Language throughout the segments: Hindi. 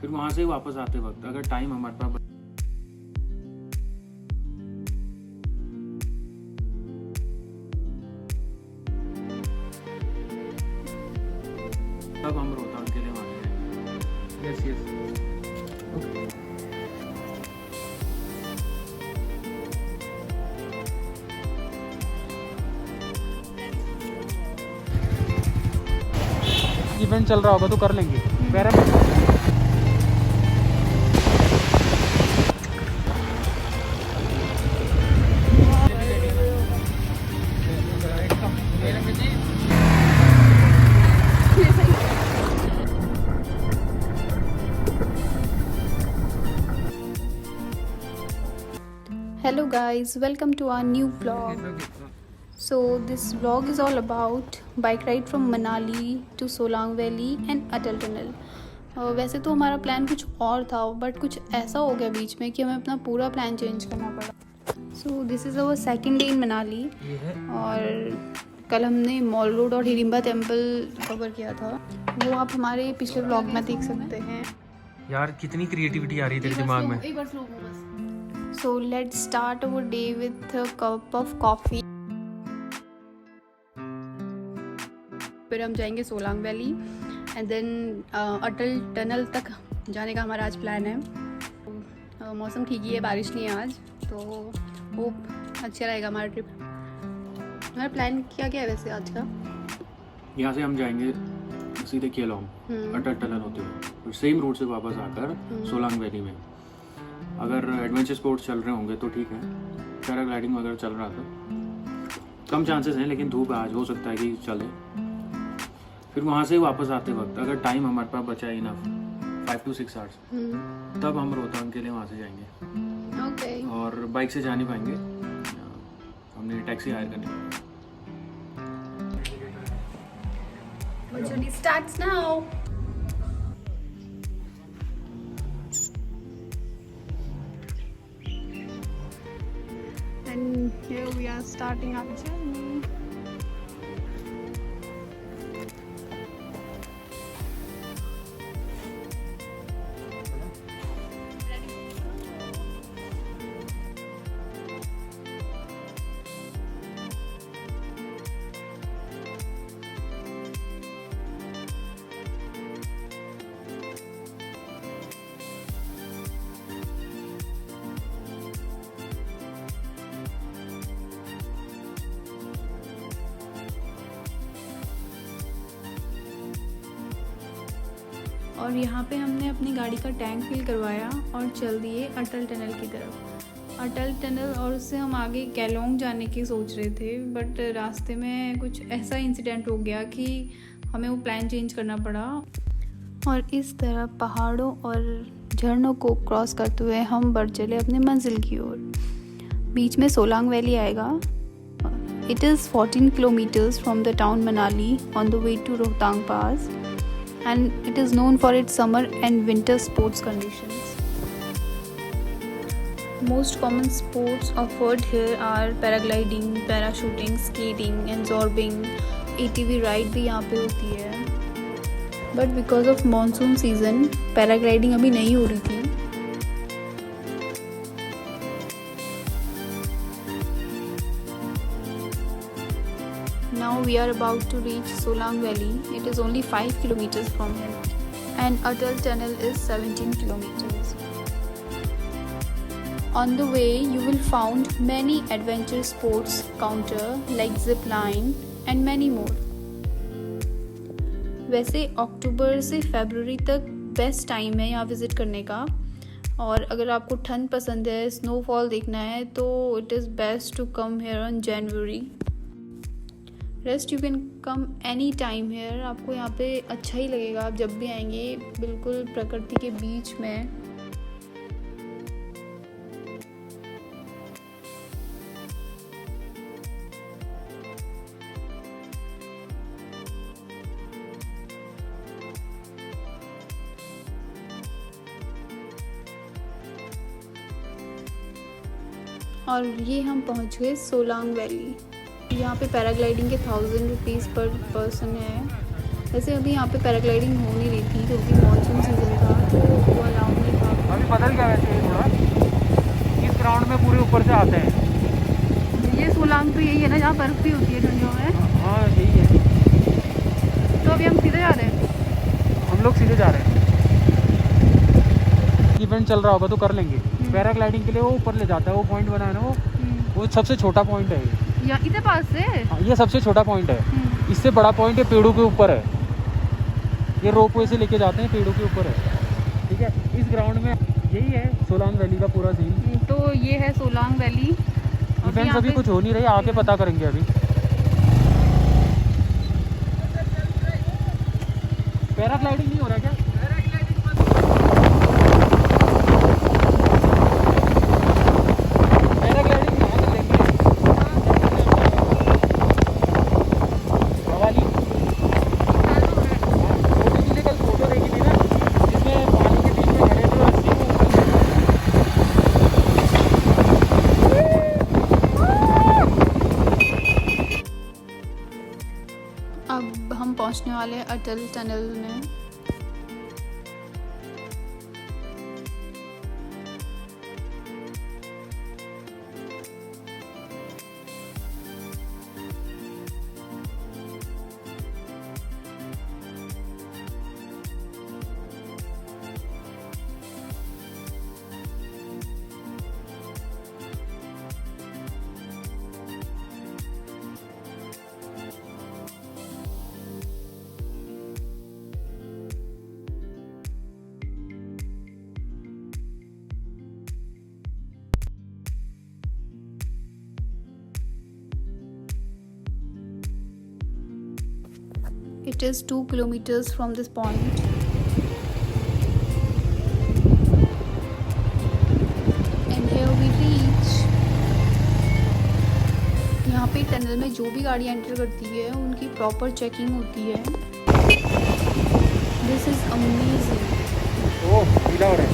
फिर वहाँ से वापस आते वक्त अगर टाइम हमारे पास तब हम रोहतांग के लिए वहाँ जाएंगे। यस यस इवेंट चल रहा होगा तो कर लेंगे। Hello guys, welcome to our new vlog. So this vlog is all about bike ride from Manali to Solang Valley and Atal Tunnel. वैसे तो हमारा प्लान कुछ और था बट कुछ ऐसा हो गया बीच में कि हमें अपना पूरा प्लान चेंज करना पड़ा। So this is our second day in Manali और कल हमने मॉल रोड और हिडिंबा टेम्पल कवर किया था, वो आप हमारे पिछले व्लॉग में देख सकते हैं। यार कितनी क्रिएटिविटी आ रही है तेरे दिमाग में। So let's start our day with a cup of coffee. फिर हम जाएंगे Solang valley and then Atal tunnel तक जाने का हमारा आज प्लान है। मौसम ठीक ही है, बारिश नहीं है आज, तो होप अच्छा रहेगा हमारा ट्रिप। हमारा प्लान क्या क्या है वैसे आज का? यहाँ से हम जाएंगे सीधे केलोंग अटल टनल होते हुए, फिर सेम रूट से वापस आकर सोलांग वैली में। अगर एडवेंचर स्पोर्ट्स चल रहे होंगे तो ठीक है, पैराग्लाइडिंग वगैरह चल रहा था कम चांसेस हैं, लेकिन धूप आज हो सकता है कि चले। फिर वहाँ से वापस आते वक्त अगर टाइम हमारे पास बचा है इनफ 5 to 6 आवर्स, तब हम रोहतांग के लिए वहाँ से जाएंगे। ओके। और बाइक से जा नहीं पाएंगे, हमने टैक्सी हायर करनी पड़ेगी। Our journey starts now. And here we are starting our journey. और यहाँ पे हमने अपनी गाड़ी का टैंक फिल करवाया और चल दिए अटल टनल की तरफ। अटल टनल और उससे हम आगे केलोंग जाने की सोच रहे थे, बट रास्ते में कुछ ऐसा इंसिडेंट हो गया कि हमें वो प्लान चेंज करना पड़ा। और इस तरह पहाड़ों और झरनों को क्रॉस करते हुए हम बढ़ चले अपने मंजिल की ओर। बीच में सोलांग वैली आएगा। It is 14 kilometres from the town Manali on the way to Rohtang pass, and it is known for its summer and winter sports conditions. Most common sports offered here are paragliding, parachuting, skating and zorbing. ATV ride भी यहाँ पे होती है, but because of monsoon season, paragliding अभी नहीं हो रही थी। Now we are about to reach Solang Valley. It is only 5 kilometers from here, and Atal Tunnel is 17 kilometers. On the way, you will find many adventure sports counter like zip line and many more. वैसे अक्टूबर से फरवरी तक बेस्ट टाइम है यहाँ विज़िट करने का, और अगर आपको ठंड पसंद है, स्नोफॉल देखना है, तो it is best to come here on January. Rest you can come any time here, आपको यहाँ पे अच्छा ही लगेगा आप जब भी आएंगे, बिल्कुल प्रकृति के बीच में। और ये हम पहुँच गए सोलांग वैली। यहाँ पे पैराग्लाइडिंग के 1000 रुपीज़ पर पर्सन है। वैसे अभी यहाँ पे पैराग्लाइडिंग हो नहीं रही थी क्योंकि मानसून सीज़न था, तो गया वैसे थोड़ा, इस ग्राउंड में पूरे ऊपर से आते हैं। ये सोलांग तो यही है ना जहाँ बर्फ भी होती है ठंडियों में? हाँ यही है। तो अभी हम सीधे जा रहे हैं? हम लोग सीधे जा रहे हैं। इवेंट चल रहा होगा तो कर लेंगे। पैराग्लाइडिंग के लिए वो ऊपर ले जाता है, वो पॉइंट बना है ना, वो सबसे छोटा पॉइंट है ये। या इधर पास से? हाँ ये सबसे छोटा पॉइंट है। इससे बड़ा पॉइंट है पेड़ों के ऊपर है, ये रोपवे से लेके जाते हैं, पेड़ों के ऊपर है। ठीक है, इस ग्राउंड में यही है सोलांग वैली का पूरा सीन। तो ये है सोलांग वैली। इवेंट्स अभी कुछ हो नहीं रही, आके पता करेंगे अभी। पैराग्लाइडिंग नहीं हो रहा क्या? अब हम पहुंचने वाले हैं अटल टनल में। It is 2 kilometers from this point. And here we reach. यहाँ पे टनल में जो भी गाड़ी एंटर करती है उनकी प्रॉपर चेकिंग होती है। This is amazing. ओह गीला हो रहा है।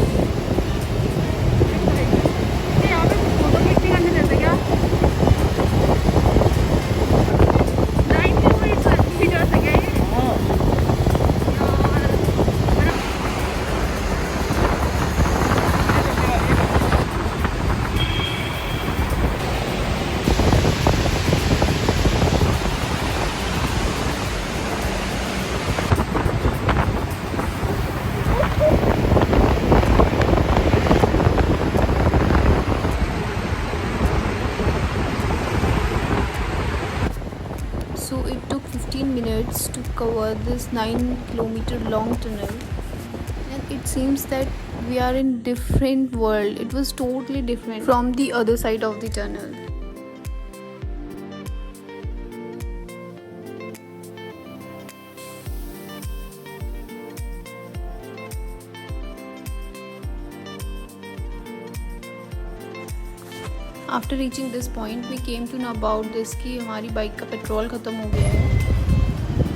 यहाँ पे फोटो क्लिक करने देते क्या? So it took 15 minutes to cover this 9-kilometer long tunnel, and it seems that we are in different world. It was totally different from the other side of the tunnel. After reaching this point, we came to know about this कि हमारी बाइक का पेट्रोल ख़त्म हो गया है।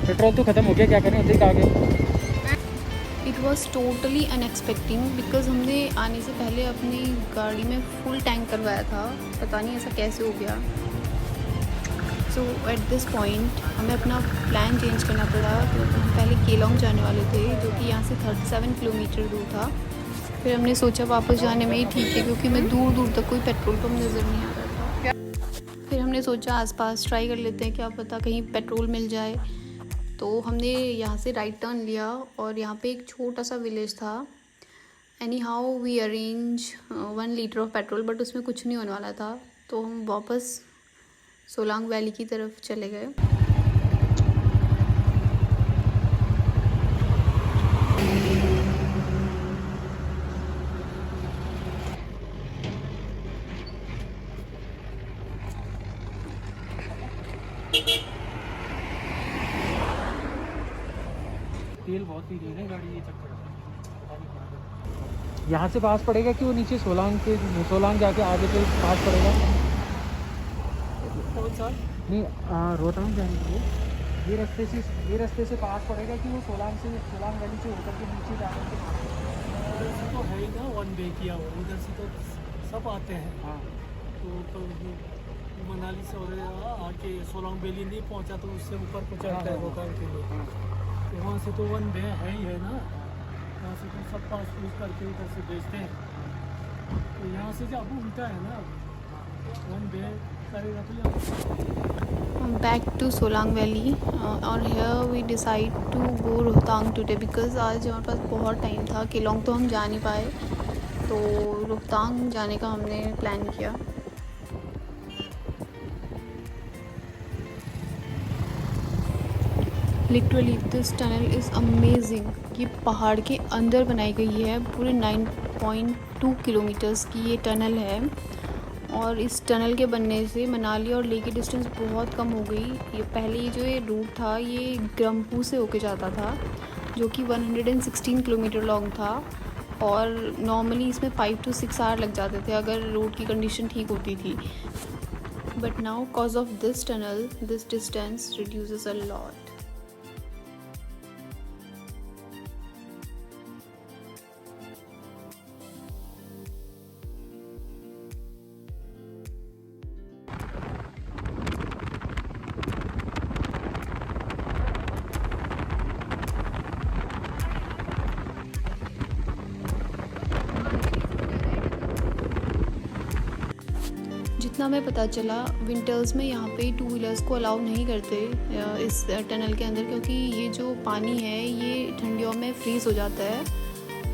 पेट्रोल तो ख़त्म हो गया, क्या करें अधिक आगे? It was totally unexpected because हमने आने से पहले अपनी गाड़ी में फुल टैंक करवाया था, पता नहीं ऐसा कैसे हो गया। So at this point हमें अपना प्लान चेंज करना पड़ा। तो हम पहले केलोंग जाने वाले थे, जो कि यहाँ से 37 किलोमीटर दूर था। फिर हमने सोचा वापस जाने में ही ठीक है, क्योंकि मैं दूर दूर तक कोई पेट्रोल पंप नज़र नहीं आ रहा था। फिर हमने सोचा आसपास ट्राई कर लेते हैं, क्या पता कहीं पेट्रोल मिल जाए। तो हमने यहाँ से राइट टर्न लिया और यहाँ पे एक छोटा सा विलेज था। Anyhow we arrange 1 litre of petrol, but उसमें कुछ नहीं होने वाला था। तो हम वापस सोलांग वैली की तरफ चले गए। तेल बहुत पी रही है ना गाड़ी, ये चक्कर। यहाँ से पास पड़ेगा कि वो नीचे सोलांग जाके आगे पे पास पड़ेगा? कौन सा? नहीं रोहतांग जाने के लिए ये रास्ते से पास पड़ेगा कि वो सोलांग वैली से होकर के नीचे जाने के? उधर से तो है ही ना, 1 वे किया हुआ, उधर से तो सब आते हैं। हाँ तो मनाली से और आके सोलांग वैली नहीं पहुंचा तो उससे ऊपर को चलता है रोहतांग के लिए। तो वहाँ से तो 1 वे है ही है ना, वहाँ से तो सब पास पूछ करके उधर से भेजते हैं। तो यहाँ से जब उल्टा है ना, वन वे करेगा तो यहाँ बैक टू सोलांग वैली और here we decide to go Rohtang today because आज हमारे पास बहुत टाइम था। केलोंग तो हम जा नहीं पाए, तो रोहतांग जाने का हमने प्लान किया। Literally this tunnel is amazing. ये पहाड़ के अंदर बनाई गई है, पूरे 9.2 किलोमीटर्स की ये टनल है और इस टनल के बनने से मनाली और लेह की डिस्टेंस बहुत कम हो गई। ये पहले ये रूट था ये ग्रम्पू से होके जाता था जो कि 116 किलोमीटर लॉन्ग था और नॉर्मली इसमें 5 to 6 आवर लग जाते थे अगर रोड की कंडीशन ठीक होती थी। But now cause of this tunnel this distance reduces a lot. जितना हमें पता चला विंटर्स में यहाँ पे 2 व्हीलर्स को अलाउ नहीं करते इस टनल के अंदर, क्योंकि ये जो पानी है ये ठंडियों में फ्रीज़ हो जाता है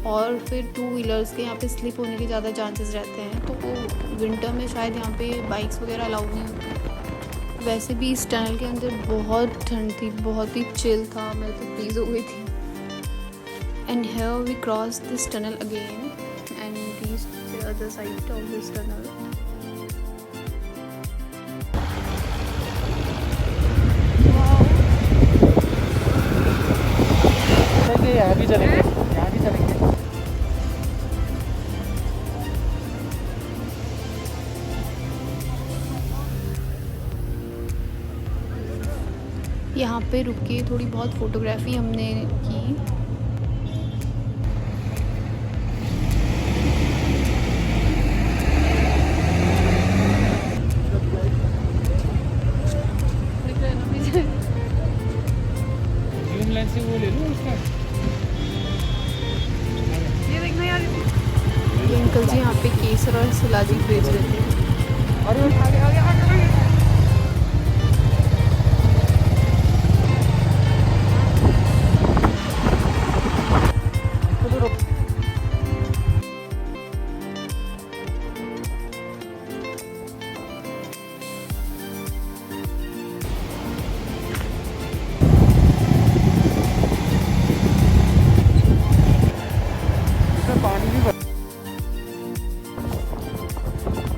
और फिर 2 व्हीलर्स के यहाँ पे स्लिप होने के ज़्यादा चांसेस रहते हैं। तो वो विंटर में शायद यहाँ पे बाइक्स वगैरह अलाउ नहीं होती। वैसे भी इस टनल के अंदर बहुत ठंड थी, बहुत ही चिल था, मैं तो फ्रीज हो गई थी। And here we cross this tunnel again and reach the other side of this tunnel. यहाँ भी चलेंगे, यहाँ भी चलेंगे। यहाँ पे रुक के थोड़ी बहुत फोटोग्राफी हमने की। जूम लेंस से वो ले लूँ उसका। ये अंकल जी यहाँ पे केसर और सलादी बेच रहे थे। अरे आगे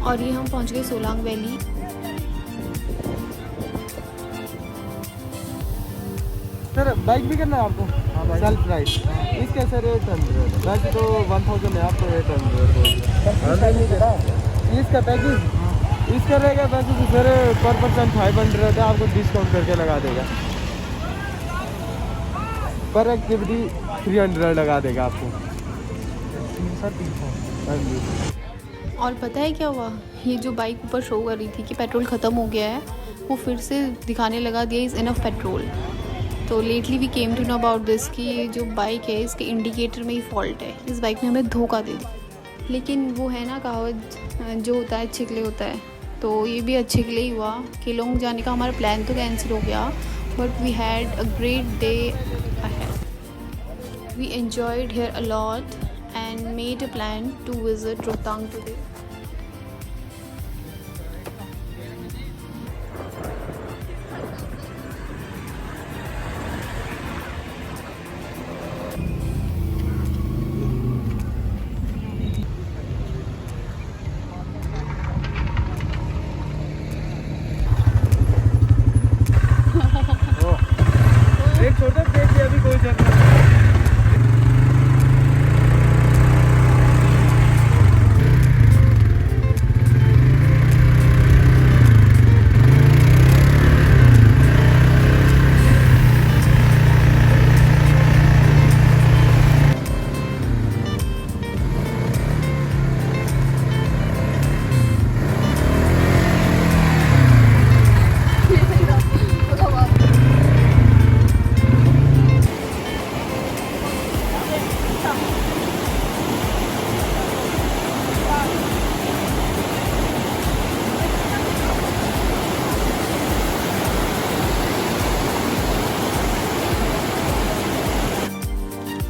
और ये हम पहुँच गए सोलांग वैली। सर बाइक भी करना है आपको? हाँ, सेल्फ राइड। इसका सर 800, बाकी तो 1000 है, आपको 800। इसका पैकेज इसका रहेगा वैसे तो सर पर पर्सन 500 है, आपको डिस्काउंट करके लगा देगा। पर एक्टिविटी 300 लगा देगा आपको। 300। हाँ जी। और पता है क्या हुआ, ये जो बाइक ऊपर शो कर रही थी कि पेट्रोल ख़त्म हो गया है, वो फिर से दिखाने लगा दिया इज़ इनफ पेट्रोल। तो lately we came to know about this कि ये जो बाइक है इसके इंडिकेटर में ही फॉल्ट है। इस बाइक ने हमें धोखा दे दिया। लेकिन वो है ना कहावत, जो होता है अच्छे के लिए होता है, तो ये भी अच्छे के लिए ही हुआ। केलोंग जाने का हमारा प्लान तो कैंसिल हो गया, but we had a great day ahead. We enjoyed here a lot and made a plan to visit Rohtang today. एक छोटा ब्रेक दिया, अभी कोई जरूरत नहीं।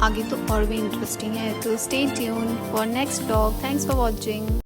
आगे तो और भी इंटरेस्टिंग है। तो stay tune for next vlog. Thanks for watching.